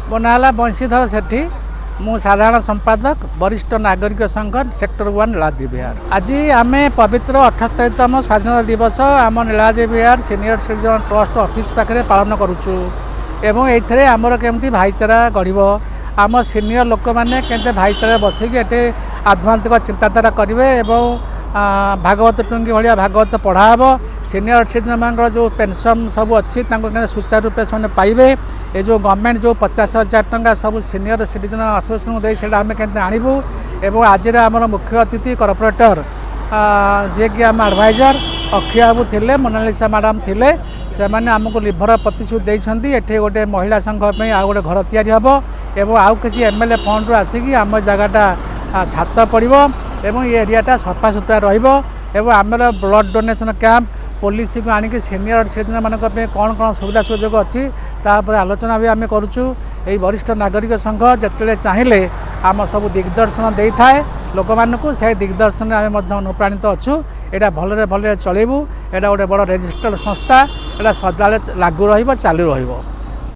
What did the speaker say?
ମୋ ନାଁ ହେଲା ବଂଶୀଧର ସେଠୀ। ମୁଁ ସାଧାରଣ ସମ୍ପାदक वरिष्ठ नागरिक संघ सेक्टर 1 नीलाद्रि विहार। आज आम पवित्र 78तम स्वाधीनता दिवस आम नीलाद्रि विहार सीनियर सिटीजन ट्रस्ट ऑफिस पाखे पालन करुचु एवं ये आमर केमती भाईचारा गढ़ आम सीनियर लोक मैंने केमती भाईचारा बसिकी ये आध्यात्मिक चिंताधारा करेंगे एवं भागवत टुंगी भाया भागवत पढ़ाब सीनियर सिटीजन मान जो पेंशन सब अच्छी सुचारू रूपे से पाइबे ये जो गवर्नमेंट जो 50,000 टंका सब सीनियर सिटीजन एसोसिएशन दे से आम के आणबू एवं आज आम मुख्य अतिथि कॉर्पोरेटर जे कि आम एडवाइजर अक्षय बाबू थे मोनालिसा मैडम थे से मैंने आमको लिभर प्रतिश्रुति देते ये गोटे महिला संघ में आ गए घर या एवं आउ कि एमएलए फंड आसिकी आम जगटा छात पड़ो एवं ये एरियाटा सफा सुतरा रही आमर ब्लड डोनेशन कैंप पॉलिसी को आणिक सीनियर सिटीजन मान कौन कौन सुविधा सुजोग अच्छी तापर आलोचना भी आम करुचु। यही वरिष्ठ नागरिक संघ जिते चाहिए आम सब दिग्दर्शन दे थाए लोक मानू से दिग्दर्शन आम अनुप्राणित अच्छु। यहाँ भलरे भलरे चलू। यहाँ गोटे बड़ रेजिस्टर्ड संस्था यहाँ सदा लागू चालू रही।